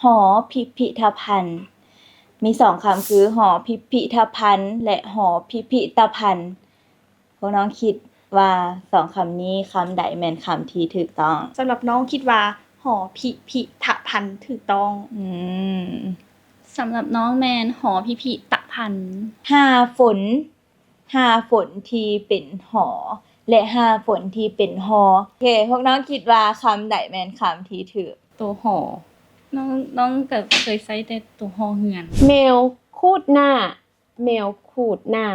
หอพิพิธภัณฑ์มีสองคำคือหอพิพิธภัณฑ์และหอพิพิธภัณฑ์พวกน้องคิดว่าสองคำนี้คำใดแม่นคำที่ถูกต้องสำหรับน้องคิดว่าหอพิพิธภัณฑ์ถูกต้องสำหรับน้องแมนหอพิพิธภัณฑ์ห้าฝนที่เป็นหอและห้าฝนที่เป็นหอโอเคพวกน้องคิดว่าคำใดแม่นคำที่ถูกตัวหอน้องก็เคยใช้แต่ตัวหอเฮือนแมวคูดหน้าแมวขูดหน้า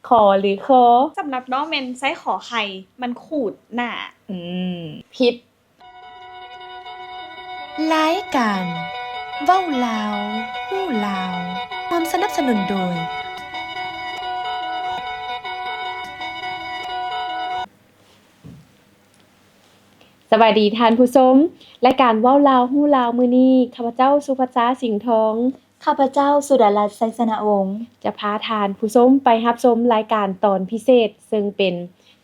ขอหรือคอสำหรับน้องแมนใช้ขอไข่มันขูดหน้าผิดรายการเว้าลาวฮู้ลาวความสนับสนุนโดยสวัสดีท่านผู้ชมรายการเว้าลาวฮู้ลาวมื้อนี้ข้าพเจ้าสุภัสสราสิงห์ทองข้าพเจ้าสุดารัตน์ไสสนวงศ์จะพาท่านผู้ชมไปรับชมรายการตอนพิเศษซึ่งเป็น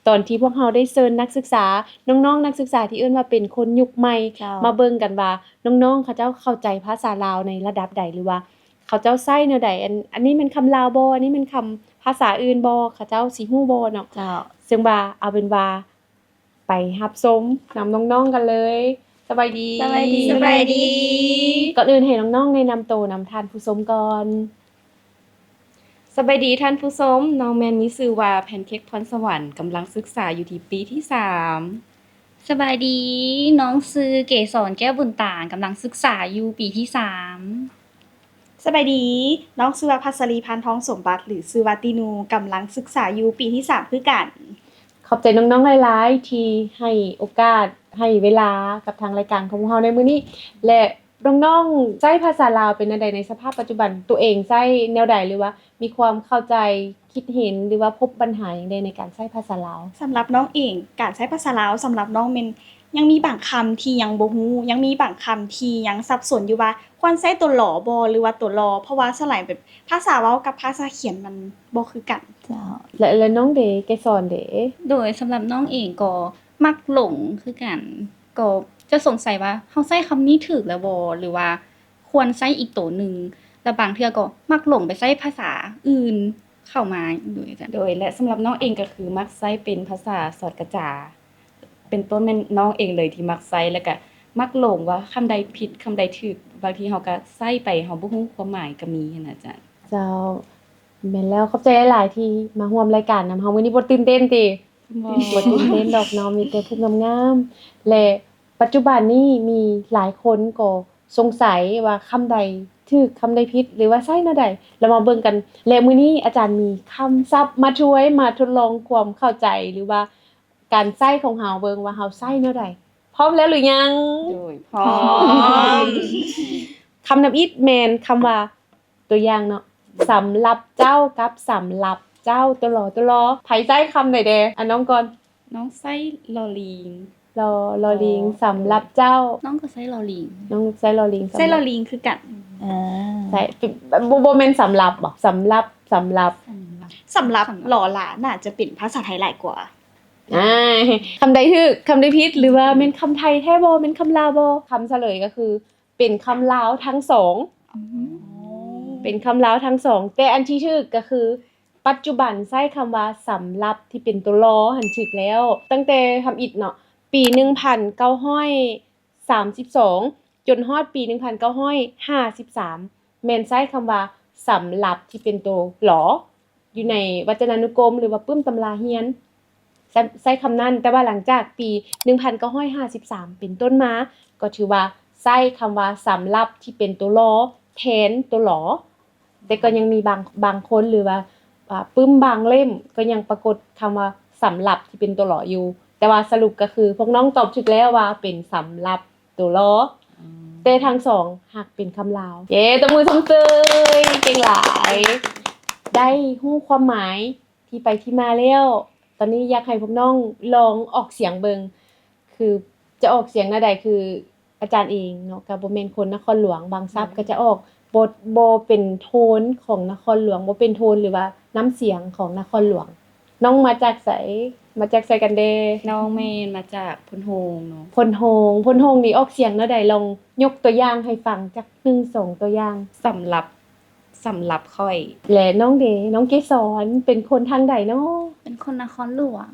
ตอนที่พวกเราได้เชิญนักศึกษาน้องๆนักศึกษาที่เอิ้นว่าเป็นคนยุคใหม่มาเบิ่งกันว่าน้องๆเขาเจ้าเข้าใจภาษาลาวในระดับใดหรือว่าเขาเจ้าใช้แนวใดอันนี้มันคำลาวบ่อันนี้มันคำภาษาอื่นบ่เขาเจ้าสิฮู้บ่เนาะซึ่งว่าเอาเป็นว่าไปรับชมนำน้องๆกันเลยสบายดีก่อนอื่นให้น้องๆแนะนำตัวนำท่านผู้ชมก่อนสบายดีท่านผู้ชมน้องแมนมีชื่อว่าแพนเค้กพรสวรรค์กำลังศึกษาอยู่ที่ปีที่3สบายดีน้องชื่อเกษรแก้วบุญตางกำลังศึกษาอยู่ปีที่3สบายดีน้องชื่อว่าภัสรีพันธ์ทองสมบัติหรือชื่อว่าตินูกำลังศึกษาอยู่ปีที่3คือกันขอบใจน้องๆหลายๆที่ให้โอกาสให้เวลากับทางรายการของเราในมื้อนี้และน้องๆใช้ภาษาลาวเป็นแนวใดในสภาพปัจจุบันตัวเองใช้แนวใดหรือว่ามีความเข้าใจคิดเห็นหรือว่าพบปัญหาอย่างใดในการใช้ภาษาลาวสำหรับน้องเองการใช้ภาษาลาวสำหรับน้องแม่นยังมีบางคำที่ยังบ่ฮู้ยังมีบางคำที่ยังสับสนอยู่ว่าควรใช้ตัวหลอบ่หรือว่าตัวลอเพราะว่าสลายแบบภาษาเว้ากับภาษาเขียนมันบ่คือกันและน้องเดแกสอนเดโดยสำหรับน้องเองก็มักหลงคือกันก็จะสงสัยว่าเฮาใช้คำนี้ถูกแล้วบ่หรือว่าควรใช้อีกตัวหนึ่งแต่บางเทื่อก็มักหลงไปใช้ภาษาอื่นเข้ามาโดยและสำหรับน้องเองก็คือมักใช้เป็นภาษาสอดกระจาเป็นต้นแม่นน้องเองเลยที่มักใช้แล้วก็มักหลงว่าคำใดผิดคำใดถูกบางทีเฮาก็ใช้ไปเฮาบ่ฮู้ความหมายก็มีหั้นน่ะจ้ะเจ้าแม่นแล้วขอบใจหลายๆที่มาร่วมรายการนำเฮามื้อนี้บ่ตื่นเต้นติบ่ตื่นเต้นดอกเนาะมีแต่ผู้งามๆและปัจจุบันนี้มีหลายคนก็สงสัยว่าคำใดถูกคำใดผิดหรือว่าใช้แนวใดเรามาเบิ่งกันและมื้อนี้อาจารย์มีคำศัพท์มาช่วยมาทดลองความเข้าใจหรือว่าการใช้ของเฮาเบิ่งว่าเฮาใช้แนวใดพร้อมแล้วหรือยังโดยพร้อมคำนำอิดแม่นคำว่าตัวอย่างเนาะสำหรับเจ้ากับสำหรับเจ้าตัวลอไผใช้คำไหนเด้น้องก่อนน้องใช้ลอลิงลอลิงสำหรับเจ้าน้องก็ใช้ลอลิงน้องใช้ลอลิงใช้ลอลิงคือกันใช่บ่แม่นสำหรับบ่สำหรับหล่อหลาน่าจะเป็นภาษาไทยหลายกว่าคำใดถูกคำใดผิดหรือว่าแม่นคำไทยแท้บ่แม่นคำลาวบ่คำเฉลยก็คือเป็นคำลาวทั้งสองเป็นคำลาวทั้งสองแต่อันที่ถูกก็คือปัจจุบันใช้คำว่าสำหรับที่เป็นตัวลอหันถูกแล้วตั้งแต่ทำอิฐเนาะปี1932จนฮอดปี1953แม่นใช้คำว่าสำหรับที่เป็นตัวหลออยู่ในวจนานุกรมหรือว่าปึ้มตำราเรียนใช้คำนั้นแต่ว่าหลังจากปี1953เป็นต้นมาก็ถือว่าใช้คำว่าสำหรับที่เป็นตัวลอแทนตัวหลอแต่ก็ยังมีบางคนหรือว่าปึ้มบางเล่มก็ยังปรากฏคำว่าสำหรับที่เป็นตัวหลออยู่แต่ว่าสรุปก็คือพวกน้องตอบถูกแล้วว่าเป็นสำหรับตัวลอแต่ทั้งสองหักเป็นคำลาวเย้ตบมือชมเชยเก่งหลายได้ฮู้ความหมายที่ไปที่มาแล้วตอนนี้อยากให้พวกน้องลองออกเสียงเบิ่งคือจะออกเสียงแนวใดคืออาจารย์เองเนาะก็บ่แม่นคนนครหลวงบางศัพท์ก็จะออกบ่เป็นโทนของนครหลวงบ่เป็นโทนหรือว่าน้ำเสียงของนครหลวง น้องมาจากไสมาจากไสกันเด้ น้องแม่นมาจากพนโฮงเนาะ พลโฮงพลโฮงนี่ออกเสียงแนวใดลองยกตัวอย่างให้ฟังจัก1 2ตัวอย่าง สำหรับค่อย และน้องเดน้องเกสรเป็นคนทางใดเนาะ เป็นคนนครหลวง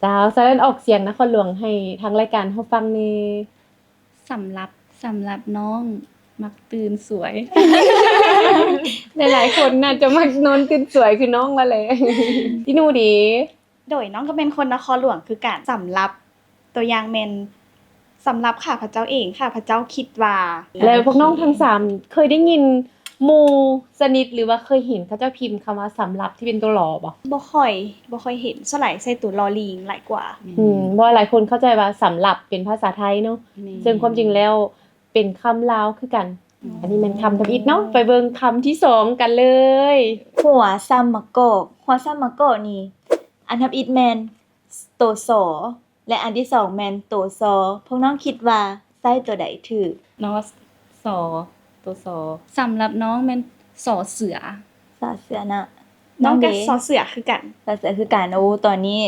เจ้าฉะนั้นออกเสียงนครหลวงให้ทางรายการเฮาฟังแหน่ สำหรับน้องมักตื่นสวย หลายๆคนน่าจะมักนอนตื่นสวยคือน้องมาเลย พี่หนูดี โดยน้องก็เป็นคนนครหลวงคือกันสำหรับตัวอย่างแม่นสำหรับข้าพเจ้าเองข้าพเจ้าคิดว่า แล้วพวกน้องทั้ง3เคยได้ยินหมู่สนิทหรือว่าเคยเห็นเขาเจ้าพิมพ์คำว่าสำหรับที่เป็นตัวหลอบ่ บ่ค่อยเห็นส่วนหลายใส่ตัวลอลิงหลายกว่า เพราะหลายคนเข้าใจว่าสำหรับเป็นภาษาไทยเนาะ แม่น ซึ่งความจริงแล้วเป็นคำลาวคือกัน อันนี้เป็นคำทำอิฐเนาะไปเบิ่งคำที่2กันเลย หัวซ้ำมะกอกหัวซ้ำมะกอกนี่อันทับอิฐแมนโตสอและอันที่2แมนโตซอพวกน้องคิดว่าไส้ตัวใดถูก น้องว่าสอตัวสอ สำหรับน้องแม่นสอเสือ สาเสือนะ น้องก็ เด ซอเสือคือกัน สาเสือคือการโอ้ตอนนี้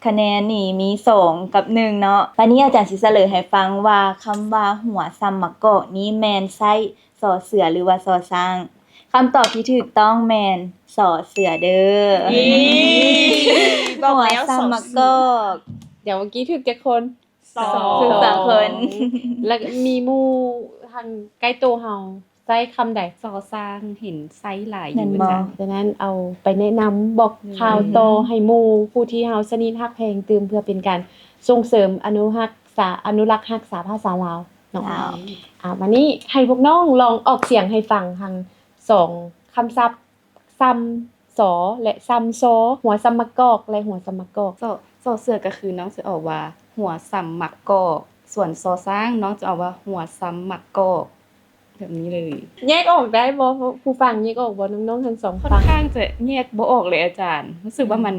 คะแนนนี่มี2กับ1เนาะตอนนี้อาจารย์สิเฉลยให้ฟังว่าคำว่าหัวซ้ำมะกอกนี้แมนไส้สอเสือหรือว่าสอช้างคำตอบที่ถูกต้องแมนสอเสือเด้อ บอก หัว แล้ว ซ้ำมะกอก เดี๋ยวเมื่อกี้ถึกจักคน สอ ถึก2คน แล้วก็มีหมู่ทางใกล้ตัวเฮาใช้คำใด ซอสร้างเห็นไซส์หลายอ แม่ ยู่ นบ่ จ้ะ ดังนั้นเอาไปแนะนำบอกข่าวต่อให้หมู่ผู้ที่เฮาสนิทฮักแพงตื่มเพื่อเป็นการส่งเสริมอนุรักษ์รักษาภาษาลาวเนาะ มานี่ให้พวกน้องลองออกเสียงให้ฟังทั้ง2คำศัพท์ซ้ำสอและซ้ำซอหัวซ้ำมะกอกและหัวซ้ำมะกอก ซอเสือก็คือน้องจะออกว่า หัวซ้ำหมักกอก ส่วนซอสร้างน้องจะออกว่าหัวซ้ำหมักกอก แบบนี้เลย แยกออกได้บ่ผู้ฟังแยกออกบ่น้องๆทั้งสอง ค่อน ฟัง ข้างจะแยกบ่ออกเลยอาจารย์ รู้สึกว่ามัน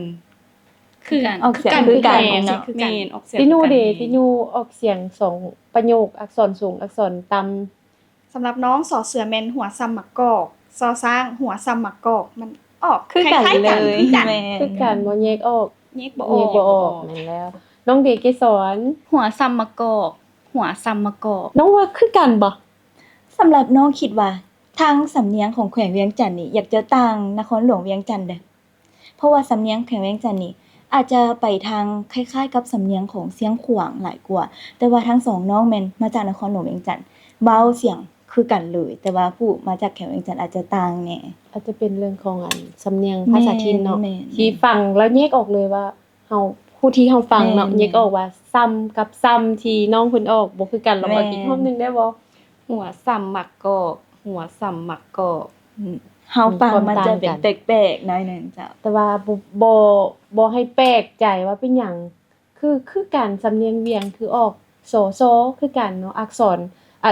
คือ ออกเสียงคือกัน แม่ เนาะ คือการออกเสียง ตินู คือ เด กัน ตินูออกเสียง2ประโยคอักษรสูงอักษรต่ำ สำหรับน้องสอเสือแม่นหัวซ้ำมักกอกซอสร้างหัวซ้ำมักกอกมันออก คือกัน ล้ายๆ เลย คือกัน แม่น คือกันบ่แยกออก แยกบ่อ แย อก บ่ออกแม่นแล้ว น้องเดเกสร หัวซ้ำมะกอก หัวซ้ำมะกอก น้องว่าคือกันบ่ สำหรับน้องคิดว่าทางสำเนียงของแขวงเวียงจันทน์นี่อยากจะต่างนครหลวงเวียงจันทน์เด้อเพราะว่าสำเนียงแขวงเวียงจันทน์นี่อาจจะไปทางคล้ายๆ กับสำเนียงของเสียงขวางหลายกว่า แต่ว่าทั้งสองน้องแม่นมาจากนครหลวงเวียงจันทน์เว้าเสียงคือกันเลย แต่ว่าผู้มาจากแขวงเวียงจันทน์อาจจะต่างแหน่ อาจจะเป็นเรื่องของสำเนียงภาษาถิ่นเนาะ แม่น ที่ฟังแล้วแยกออกเลยว่าเฮาผู้ที่เฮาฟังเนาะ แม่น แยกออกว่าซ้ำกับซ้ำที่น้องเพิ่นออกบ่คือกันลอง แม่ เอา น อีกรอบหนึงได้บ่ หัวซ้ำหมักกอก หัวซ้ำหมักกอก เฮาฟัง มีความ มันจะ ต่าง เป็ กัน น แปลกๆหน่อยหนึงจ้ะ แต่ว่าบ่ให้แปลกใจว่าเป็นหยังคือกันสำเนียงเวียงคือออกโสโซคือกันเนาะอักษร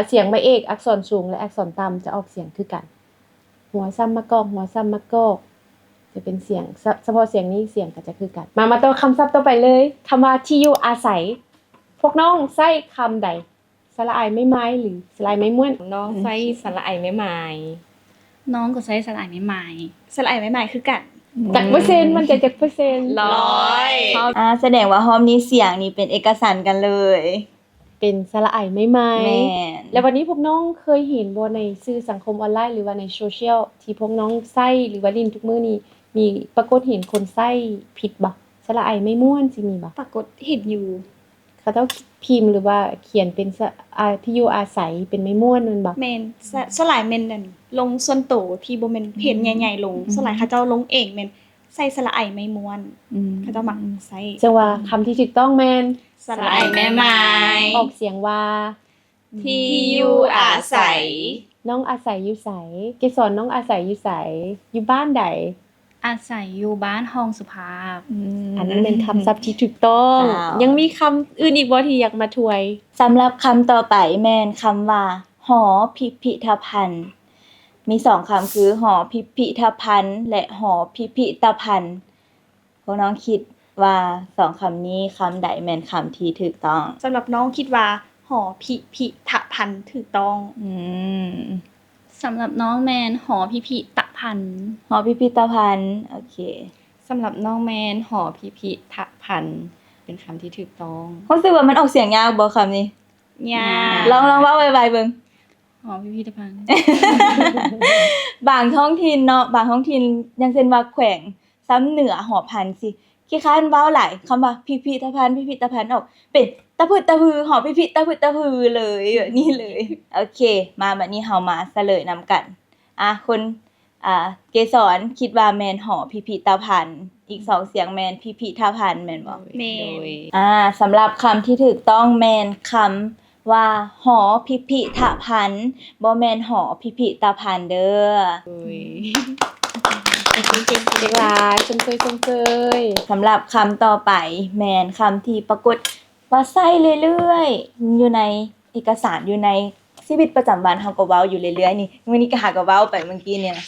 เสียงไม้เอกอักษรสูงและอักษรต่ำจะออกเสียงคือกัน หัวซ้ำมะกอกหัวซ้ำมะกอกจะเป็นเสียงเฉพาะเสียงนี้เสียงก็จะคือกัน มาตัวคำศัพท์ต่อไปเลยคำว่าที่อยู่อาศัย พวกน้องใช้คำใดสระอายไม่ไม้หรือสระอายไม่ม้วน น้องไซส์สระไอไม้ไม้ น้องก็ใช้สลายไม้ สลายใหม่ๆคือกัน จักเปอร์เซ็นต์มันจะจักเปอร์เซ็นต์ แสดงว่าฮอมนี้เสียงนี่เป็นเอกสารกันเลย เป็นสระอายไม่ไม้ แม่น แล้ววันนี้พวกน้องเคยเห็นบ่ในสื่อสังคมออนไลน์หรือว่าในโซเชียลที่พวกน้องใช้หรือว่าลินทุกมื้อนี้มีปรากฏเห็นคนใช้ผิดบ่สระอายไม่ม่วนสิมีบ่ ปรากฏเห็นอยู่ เขาเจ้าพิมพ์หรือว่าเขียนเป็นที่อยู่อาศัยเป็นไม่ม่วนนั่นบ่ แม่นสลายแม่นนั่นลงส่วนโตวที่บ่แม่นเพจใหญ่ๆลงสลายเขาเจ้าลงเองแม่นใส่สระไอไม่ม้วนเขาเจ้ามักใส่ จังว่าคำที่ถูกต้องแม่น สลายแม่ไม้ ออกเสียงว่า ที่อยู่อาศัย น้องอาศัยอยู่ไสเกสรน้องอาศัยอยู่ไสอยู่บ้านใด อาศัยอยู่บ้านห้องสุภาพ อันนั้นเป็นคำศัพท์ที่ถูกต้อง อ้าว ยังมีคำอื่นอีกบ่ที่อยากมาถวย สำหรับคำต่อไปแม่นคำว่า หอพิพิธภัณฑ์ มี2คำคือ หอพิพิธภัณฑ์ และหอพิพิธภัณฑ์ พวกน้องคิดว่า2คำนี้คำใดแม่นคำที่ถูกต้อง สำหรับน้องคิดว่าหอพิพิธภัณฑ์ถูกต้อง อืม สำหรับน้องแมนหอพิพิธภัณฑ์ หอพิพิธภัณฑ์ โอเค ส สำหรับน้องแมนหอพิพิธภัณฑ์เป็นคำที่ถูกต้อง รู้สึกว่ามันออกเสียงยากบ่คำนี้ ยา ลองเว้าไวๆเบิ่ง หอพิพิธภัณฑ์ บางท้องถิ่นเนาะบางท้องถิ่นอย่างเช่นว่าแขวงซ้ำเหนือหอพันธุ์สิขี้ค้านเว้าหลายคำว่าพิพิธภัณฑ์ออกเป็นตะพึดตะพือหอพิพิตะพึดตะพือเลยแบบนี้เลย โอเค มาบัดนี้เฮามาเฉลยนำกันคุณเกสรคิดว่าแม่นหอพิพิธภัณฑ์อีก2เสียงแม่นพิพิธภัณฑ์แม่นบ่ แม่ โดย สำหรับคำที่ถูกต้องแม่นคำว่าหอพิพิธภัณฑ์บ่แม่นหอพิพิธภัณฑ์เด้อ โดย เด็กหลายชมเชย สำหรับคำต่อไปแมนคำที่ปรากฏว่าใช้เรื่อยๆอยู่ในเอกสารอยู่ในชีวิตประจำวันเฮาก็เว้าอยู่เรื่อยๆนี่มื้อนี้ก็หาก็เว้าไปเมื่อกี้เนี่ย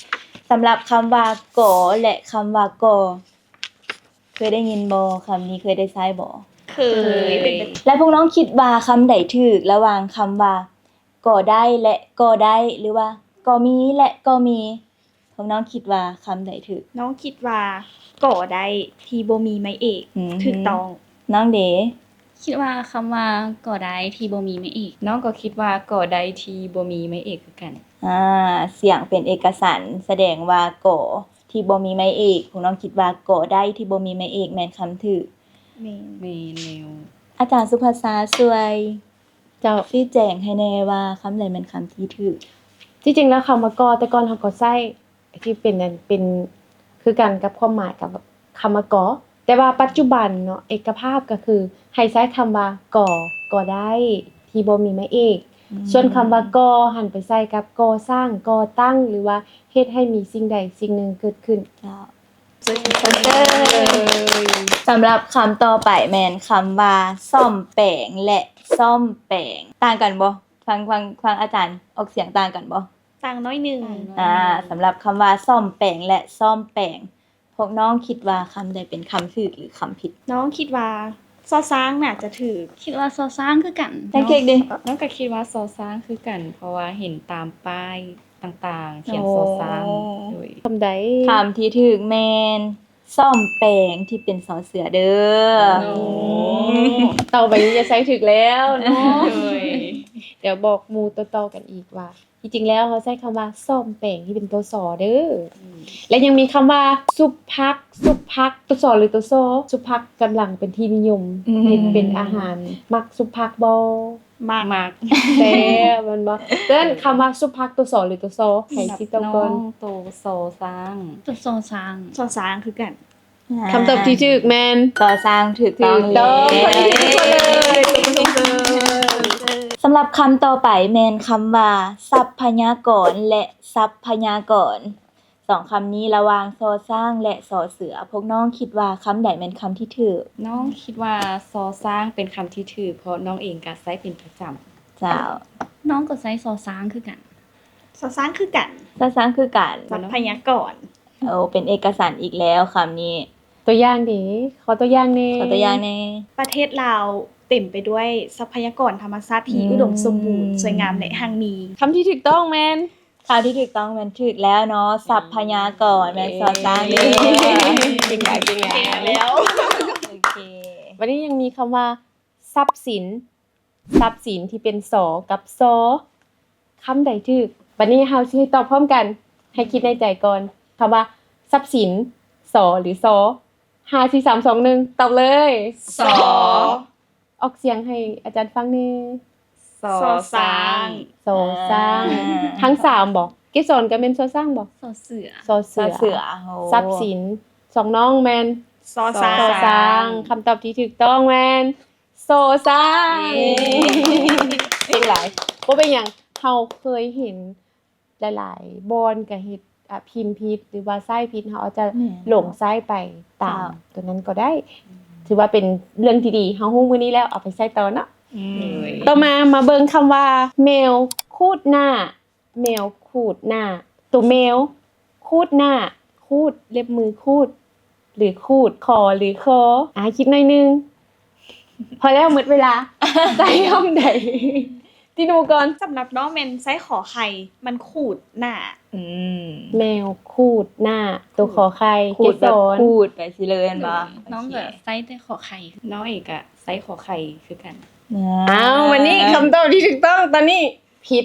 สำหรับคำว่าก่อและคำว่าก่อเคยได้ยินบ่คำนี้เคยได้ใช้บ่ เคยเป็น และพวกน้องคิดว่าคำใดถูกระหว่างคำว่าก่อได้และก่อได้หรือว่าก่อมีและก่อมีพวกน้องคิดว่าคำใดถูก น้องคิดว่าก่อได้ที่บ่มีไม้เอก ถูกต้อง น้องเด๋ คิดว่าคำว่าก่อได้ที่บ่มีไม่อีก น้องก็คิดว่าก่อใดที่บ่มีไม้เอกคือกัน เสียงเป็นเอกสารแสดงว่าก่อที่บ่มีไม้เอกพวกน้องคิดว่าก่อได้ที่บ่มีไม้เอกแม่นคำถูก แม่น แม่นแล้ว อาจารย์สุภาษาช่วย เจ้า ชี้แจงให้แน่ว่าคำใดแม่นคำที่ถูก ที่จริงแล้วคำว่ากอแต่ก่อนเขาก็ใช้ที่เป็นนั่นเป็นคือกันกับความหมายกับคำว่ากอแต่ว่าปัจจุบันเนาะเอกภาพก็คือให้ใช้คำว่าก่อได้ที่บ่มีไม้เอก ส่วนคำว่ากอหันไปใส่กับก่อสร้างก่อตั้งหรือว่าเฮ็ดให้มีสิ่งใดสิ่งหนึ่งเกิดขึ้น เจ้าสำหรับคำต่อไปแม่นคำว่าซ่อมแปลงและซ่อมแปลงต่างกันบ่ฟังอาจารย์ออกเสียงต่างกันบ่ ต่างน้อยหนึง สำหรับคำว่าซ่อมแปลงและซ่อมแปลงพวกน้องคิดว่าคำใดเป็นคำถูกหรือคำผิด น้องคิดว่าซอช้างน่าจะถูก คิดว่าซอสร้างคือกัน แพนเค้กดิ น้องก็คิดว่าซอสร้างคือกัน เพราะว่าเห็นตามป้ายต่างๆ เขียนซอสร้างโดย คำใด คำที่ถูกแม่นซ่อมแปลงที่เป็นสอเสือเด้อ โอ้ ต่อไปนี้จะใช้ถึกแล้วเนาะ โดย เดี๋ยวบอกหมู่ต่อๆกันอีกว่าจริงๆแล้วเขาใช้คำว่าซ่อมแปลงที่เป็นตัวสอเด้อและยังมีคำว่าซุปพักตัวสอหรือตัวโซซุปพักกำลังเป็นที่นิยมเป็นอาหารมักซุปพักบ่ มาก มาก แต่มันบ่เด้นคำว่าซุปพักตัวสอหรือตัวโซให้คิดตรง น้ ก่ อ อน งโตซอสร้าง ตัวซอสร้าง ซอช้างคือกัน คำตอบที่ถูกแม่น ต่อสร้างถูกต้อง ถูกต้อง แล้ว คนที่ถูกคนเลย สำหรับคำต่อไปแม่นคำว่าทรัพยากรและทรัพยากรสองคำนี้ระหว่างซอสร้างและสอเสือพวกน้องคิดว่าคำใดแม่นคำที่ถูก น้องคิดว่าซอสร้างเป็นคำที่ถูกเพราะน้องเองก็ใช้เป็นประจำ เจ้า น้องก็ใช้ซอสร้างคือกัน ซอช้างคือกัน ซอสร้างคือกัน ทรัพยากร เป็นเอกสารอีกแล้วคำนี้ ตัวอย่างดิขอตัวอย่างแน่ ขอตัวอย่างแน่ ประเทศลาวเต็มไปด้วยทรัพยากรธรรมชาติที่อุดมสมบูรณ์สวยงามและหั่งมี คำที่ถูกต้องแม่น คำที่ถูกต้องแม่นถูกแล้วเนาะทรัพยากรแม่นซอสร้างเลย จริงๆจริง แล้ว โอเค วันนี้ยังมีคำว่าทรัพย์สินที่เป็นสอกับซอคำใดถูกวันนี้เฮาสิตอบพร้อมกัน ให้คิดในใจก่อนคำว่าทรัพย์สินสอหรือซอ5 4 3 2 1ตอบเลย สอ ออกเสียงให้อาจารย์ฟังนี่ ซอสร้าง ซอสร้างทั้ง3บ่เกสรก็เป็นซอสร้างบ่ ซอเสือ ซอ ซอ เสือ โอ้ ทรัพย์สินสองน้องแมน ซอช้าง ซอสร้างคำตอบที่ถูกต้องแมนโซสร้างเป็นหลายบ่เป็นหยังเฮาเคยเห็นหลายๆบอนก็เฮ็ดพิมพ์ผิดหรือว่าไส้ผิดเฮาอาจจะหลงไส้ไปตามตัวนั้นก็ได้ ถือว่าเป็นเรื่องที่ดีเฮาฮู้มื้อนี้แล้วเอาไปใช้ต่อเนาะ โดย ต่อมาเบิ่งคำว่าแมวคูดหน้าแมวคูดหน้าตัวแมวคูดหน้าคูดเล็บมือคูด หรือคูดคอหรือคอคิดหน่อยนึง พอแล้วหมดเวลา ใจคำใด ที่ดูก่อน สำหรับน้องแม่นไซขอไข่มันขูดหน้า อืม แมวคูดหน้า ตัวขอไข่ ขูด เก แบ ส บ ร ขูดไปสิเลยอันบ่ น้องก็ไซส์แต่ขอไข่ น้องเองก็ไซส์ขอไข่คือกัน อ้าววันนี้คำตอบที่ถูกต้องตอนนี้ผิด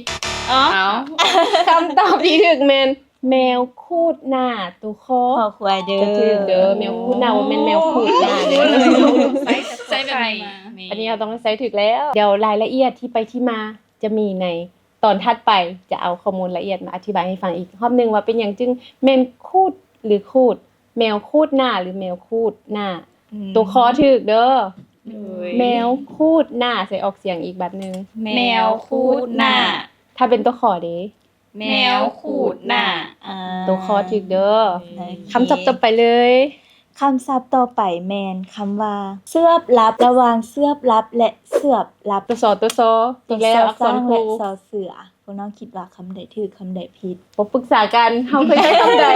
อ๋อ เอ้า คำตอบที่ถูกแมนแมวคูดหน้าตัวคอ ขอควายเด้อ จะถูกเด้อแมวคูดหน้าว่าแม่นแมวคูดหน้าเด้อ ไซส์แต่ ไซส์แบบนี้มา อันนี้เราต้องใช้ถูกแล้ว เดี๋ยวรายละเอียดที่ไปที่มาจะมีในตอนถัดไปจะเอาข้อมูลละเอียดมาอธิบายให้ฟังอีกรอบหนึงว่าเป็นอย่างจึงแมวคูดหรือคูด แมวคูดหน้าหรือแมวคูดหน้า ตัวคอถูกเด้อ เลย แมวคูดหน้าใส่ออกเสียงอีกแบบหนึง แมวคูดหน้า ถ้าเป็นตัวคอเด้ แมวขูดหน้า อ่า ตัวคอถูกเด้อ โอเค คำศัพท์ต่อไปเลย คำศัพท์ต่อไปแมนคำว่า เสื้อบลับระหว่างเสื้อบลับและเสื้อบลับ ตัวสอตัวซออีกแล้วอักษรครู และซอเสือพวกน้องคิดว่าคำใดถูกคำใดผิด บ่ปรึกษากันเฮาเคยใช้คำใด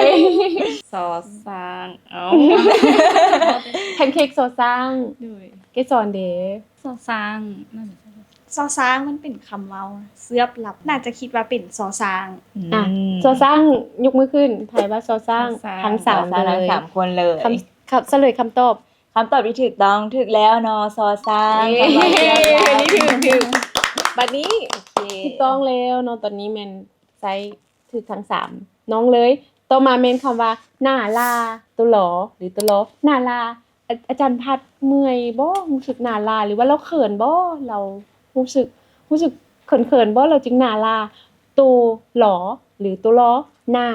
ซอสร้างเอ้า แพนเค้กซอสร้าง ด้วย เกสรเด้ ซอสร้างนั่นแหละ ซอซ้างมันเป็นคำเมาเสื้อบหลับ น่าจะคิดว่าเป็นซอซาง อ่ะซอสร้างยกมือขึ้นถ่ายว่าซอสร้างทั้งสาม ทั้ เล ง ย สามคนเลย คำเฉลยคำตอบ คำตอบที่ถูกต้องถูกแล้วเนอซอซาง เย้ คำว่าเสื้อบลับ นี่ถูกบัดนี้ โอเค ถูกต้องแล้วเนาะตอนนี้แม่นใช้ถูกทั้งสามน้องเลยต่อมาแม่นคำว่าหน้าลาตัวหลอหรือตัวหลอหน้าลาอาจารย์พัดเมื่อยบ่รู้สึกหน้าลาหรือว่าเราเขินบ่เรารู้สึกเขินๆบ่เราจึงหน้าลาตัวหลอหรือตัวล้อหน้า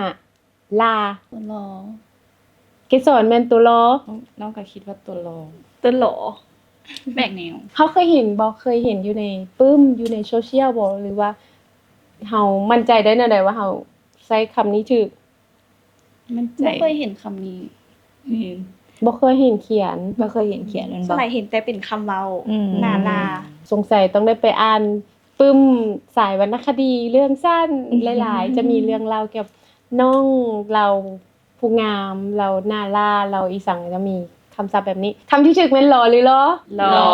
ลา ตัวรอ เกสรแม่นตัวล้อ น้องก็คิดว่าตัวรอง ตัวหลอ แบกแนว เขาเคยเห็นบ่เคยเห็นอยู่ในปึ้มอยู่ในโซเชียลบ่หรือว่าเฮามั่นใจได้แนวใดว่าเฮาใช้คำนี้ถูก มันใจ ไม่เคยเห็นคำนี้ เห็น บ่เคยเห็นเขียน ไม่เคยเห็นเขียนมัน ส บอก มัยเห็นแต่เป็นคำเมา อืม นาลา สงสัยต้องได้ไปอ่านปึ้มสายวรรณคดีเรื่องสั้นหลายๆ จะมีเรื่องเล่าเกี่ยวกับน้องเราผู้งามเราหน้าล่าเราอีสังจะมีคำศัพท์แบบนี้คำที่ถูกแม่นหลอหรือล้อ หลอ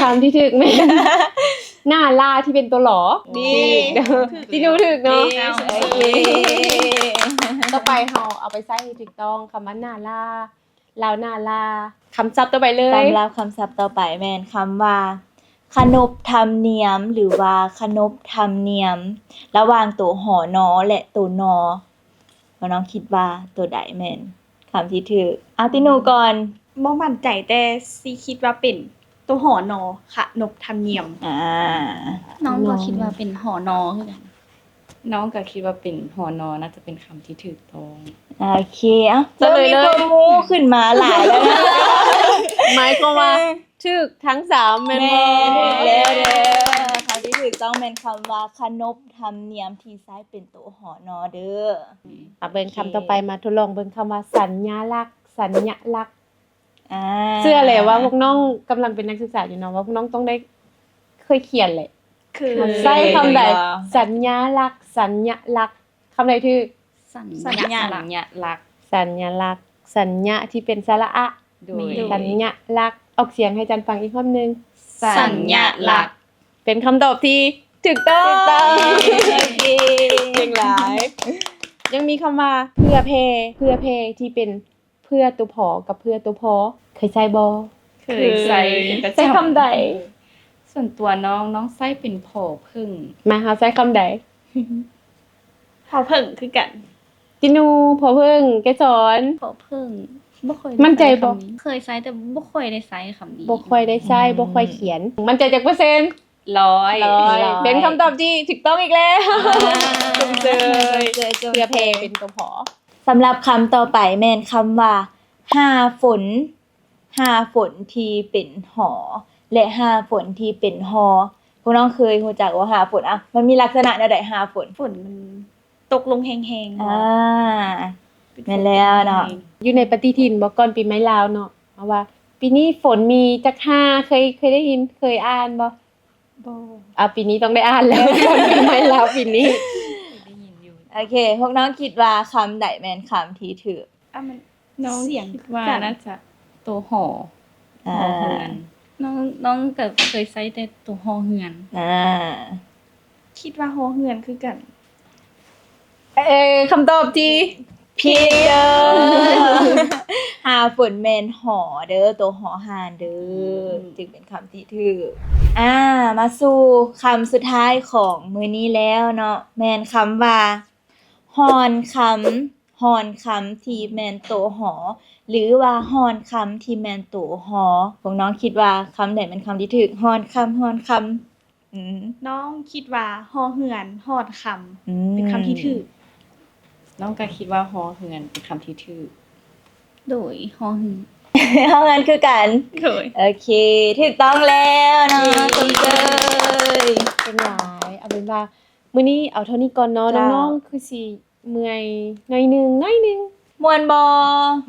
คำที่ถูกแม่น หน้าล่าที่เป็นตัวหลอ ดี ที่ดูถูกเนาะ ดี โอเค ต่อไปเฮาเอาไปใส่ให้ถูกต้องคำว่าหน้าล่าเราหน้าล่าคำศัพท์ต่อไปเลย สำหรับคำศัพท์ต่อไปแมนคำว่า ขนบธรรมเนียมหรือว่าขนบธรรมเนียม ระหว่างตัวหอนอและตัวนอพวกน้องคิดว่าตัวใดแมนคำที่ถูกเอาติหนูก่อน บ่มั่นใจแต่ซีคิดว่าเป็นตัวหอนอค่ะนบธรรมเนียม อ่า น้องก็คิดว่าเป็นหอนอคือกัน น้องก็คิดว่าเป็นหอนอน่าจะเป็นคำที่ถูกต้อง โอเคเอ้าเริ่มมีความรู้ขึ้นมาหลายแล้วนะ หมายความว่าถูกทั้งสามแม่น แม่ บ่ ถูกแล้วเด้อคำที่ถูกต้องเป็นคำว่าขนบธรรมเนียมที่ใช้เป็นตัวหอนอเด้อ เบิ่งคำต่อไปมาทดลองเบิ่งคำว่าสัญลักษณ์สัญลักษณ์ อ่า เชื่อเลยว่าพวกน้องกำลังเป็นนักศึกษาอยู่เนาะว่าพวกน้องต้องได้เคยเขียนแหละ คือ ใส่คำใดสัญลักษณ์สัญลักษณ์คำใดที่ สัญ สัญญา หลังเนี่ยรัก สัญลักษณ์สัญญะที่เป็นสระอะ โดย สัญลักษณ์ออกเสียงให้อาจารย์ฟังอีกรอบนึง สัญญลักษณ์ เป็นคำตอบที่ถูกต้อง โอเค เก่งหลาย ยังมีคำว่าเพื่อเพที่เป็นเพื่อตัวผอกับเพื่อตัวพอเคยใช้บ่ เคยใส่ ใช้คำใด ส่วนตัวน้องใส่เป็นผอพึ่ง มาหาใช้คำใด พอเพิ่งคือกัน จินูพอเพิ่งแกสอน ขอเพิ่งบ่ค่อย มั่นใจบ่ คำนี้เคยใช้แต่บ่ค่อยได้ใช้คำนี้ บ่ค่อยได้ใช้บ่ค่อยเขียน มันใจจากเปอร์เซ็นต์ ร้อย เป็นคำตอบที่ถูกต้องอีกแล้วจมเจย เจอ เพื่อเพเป็นตัวผอ สำหรับคำต่อไปแม่นคำว่าห้าฝนที่เป็นหอ และห้าฝนที่เป็นหอพวกน้องเคยรู้จักว่าห้าฝนอ่ะมันมีลักษณะแนวใดห้าฝน ฝนมันตกลงแห้งๆ อ่าแม่นแล้วเนาะ อยู่ในปฏิทินบ่ก่อนปีใหม่ลาวเนาะเอาว่า ปีนี้ฝนมีจักห้าเคยได้ยินเคยอ่านบ่ บ่ ปีนี้ต้องได้อ่านแล้ว ก่อนปีใหม่ลาวปีนี้ ได้ยินอยู่ โอเค พวกน้องคิดว่าคำใดแม่นคำที่ถูก อ่ะมัน น้อง เสียง คิดว่า กัน น่าจะตัวหอ อ่า หอเฮือน น้องก็เคยใช้แต่ตัวหอเหือน อ่า คิดว่าหอเฮือนคือกัน คำตอบที่ ผิดเด้อ หาฝนแมนหอเด้อตัวหอหานเด้อจึงเป็นคำที่ถูกมาสู่คำสุดท้ายของมื้อนี้แล้วเนาะแม่นคำว่าฮอนคำที่แม่นตัวหอ หรือว่าฮอนคำที่แม่นตัวหอพวกน้องคิดว่าคำใดเป็นคำที่ถูกฮอนคำน้องคิดว่าหอเฮือนฮอดคำ อืม เป็นคำที่ถูก น้องก็คิดว่าหอเฮือนเป็นคำที่ถูก โดยฮอหึง เฮางั้นคือกัน โดย โอเคถูกต้องแล้วเนาะชมเชย เป็นหลาย เอาเป็นว่ามื้อนี้เอาเท่านี้ก่อนเนาะ จ้า น้องๆคือสิเมื่อยหน่อยหนึง มวนบ่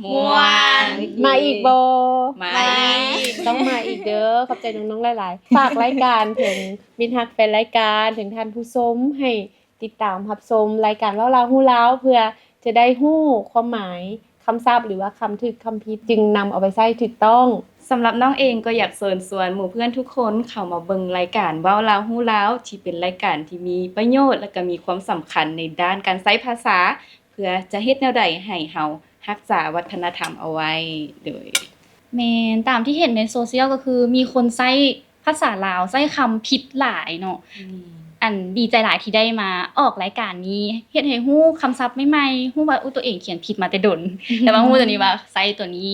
ม่วน มาอีกบ่ มา ต้องมาอีกเด้อขอบใจน้องๆหลายๆ ฝากรายการถึงมิตรฮักแฟนรายการถึงท่านผู้ชมให้ติดตามรับชมรายการเว้าลาวฮู้ลาวเพื่อจะได้ฮู้ความหมายคำศัพท์หรือว่าคำถูกคำผิดจึงนำเอาไปใช้ถูกต้อง สำหรับน้องเองก็อยากเชิญชวนหมู่เพื่อนทุกคนเข้ามาเบิ่งรายการเว้าลาวฮู้ลาวที่เป็นรายการที่มีประโยชน์และก็มีความสำคัญในด้านการใช้ภาษา เพื่อจะเฮ็ดแนวใดให้เฮารักษาวัฒนธรรมเอาไว้โดย แม่นตามที่เห็นในโซเชียลก็คือมีคนใช้ภาษาลาวใช้คำผิดหลายเนาะ อันดีใจหลายที่ได้มาออกรายการนี้เฮ็ดให้ฮู้คำศัพท์ใหม่ๆฮู้ว่าตัวเองเขียนผิดมาแต่ดน แต่ว่าฮู้ตัวนี้ว่าใช้ตัวนี้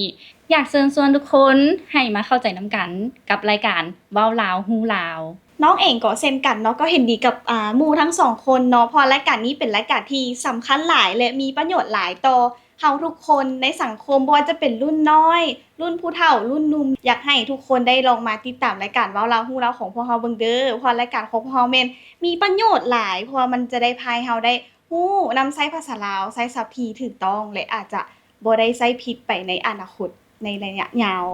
อยากเชิญชวนทุกคนให้มาเข้าใจนํกันกับรายการเว้าลาวฮู้ลาว น้องเองก็เช่นกันเนาะก็เห็นดีกับหมู่ทั้งสองคนเนาะเพราะรายการนี้เป็นรายการที่สำคัญหลายและมีประโยชน์หลายต่อเฮาทุกคนในสังคมบ่ว่าจะเป็นรุ่นน้อย รุ่นผู้เฒ่ารุ่นหนุ่มอยากให้ทุกคนได้ลองมาติดตามรายการเว้าลาวฮู้ลาวของพวกเฮาเบิ่งเด้อเพราะรายการของพวกเฮาแม่นมีประโยชน์หลายเพราะว่ามันจะได้พาให้เฮาได้ฮู้นำใช้ภาษาลาวใช้ศัพท์ที่ถูกต้องและอาจจะบ่ได้ใช้ผิดไปในอนาคตในระยะยาว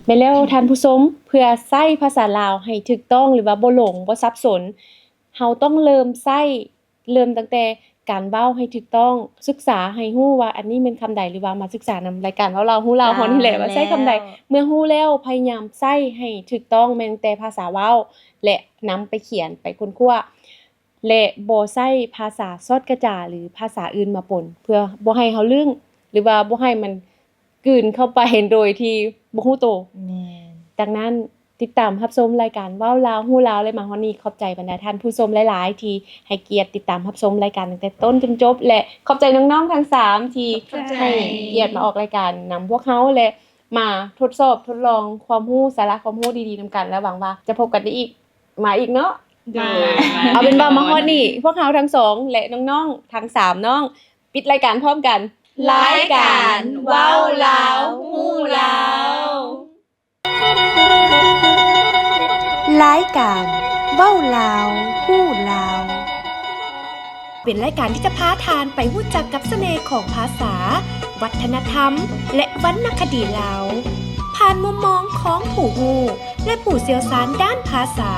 แม่นแล้วท่านผู้ชมเพื่อใช้ภาษาลาวให้ถูกต้องหรือว่าบ่หลงบ่สับสนเฮาต้องเริ่มตั้งแต่การเว้าให้ถูกต้องศึกษาให้ฮู้ว่าอันนี้เป็นคำใดหรือว่ามาศึกษานำรายการเว้าลาวฮู้ลาวเฮานี่แหละว่าใช้คำใดเมื่อฮู้แล้วพยายามใช้ให้ถูกต้องแม้แต่ภาษาเว้าและนำไปเขียนไปค้นคว้าและบ่ใช้ภาษาซอดกระจาหรือภาษาอื่นมาปนเพื่อบ่ให้เฮาลืมหรือว่าบ่ให้มันกลืนเข้าไปโดยที่บ่ฮู้โตว แม่น ดังนั้นติดตามรับชมรายการเว้าลาวฮู้ลาวเลยมาฮอดนี้ขอบใจบรรดาท่านผู้ชมหลายๆที่ให้เกียรติติดตามรับชมรายการตั้งแต่ต้นจนจบและขอบใจน้องๆทั้ง3ที่ ขอบใจ ให้เกียรติมาออกรายการนำพวกเขาและมาทดสอบทดลองความรู้สาระความรู้ดีๆนํกันและหวังว่าจะพบกันได้อีกมาอีกเนาะ โดย เอาเป็นว่ามาฮอดนี่พวกเขาทั้ง2และน้องๆทั้ง3น้องปิดรายการพร้อมกัน รายการเว้าลาวฮู้ลาว รายการเว้าลาวฮู้ลาว เป็นรายการที่จะพาทานไปรู้จักกับเสน่ห์ของภาษา วัฒนธรรม และวรรณคดีลาว ผ่านมุมมองของผู้ฮู้และผู้เชี่ยวชาญด้านภาษา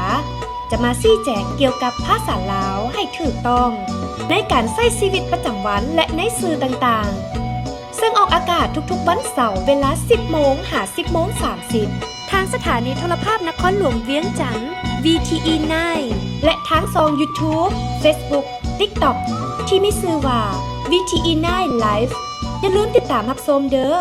จะมาชี้แจงเกี่ยวกับภาษาลาวให้ถูกต้อง ในการใช้ชีวิตประจำวันและในสื่อต่างๆ ซึ่งออกอากาศทุกๆวันเสาร์เวลา 10 โมงหา 10 โมง 30 ทางสถานีโทรภาพนครหลวงเวียงจันทร์ VTE 9 และทางช่อง YouTube Facebook TikTok ที่มีชื่อว่า VTE 9 Live อย่าลืมติดตามรับชมเด้อ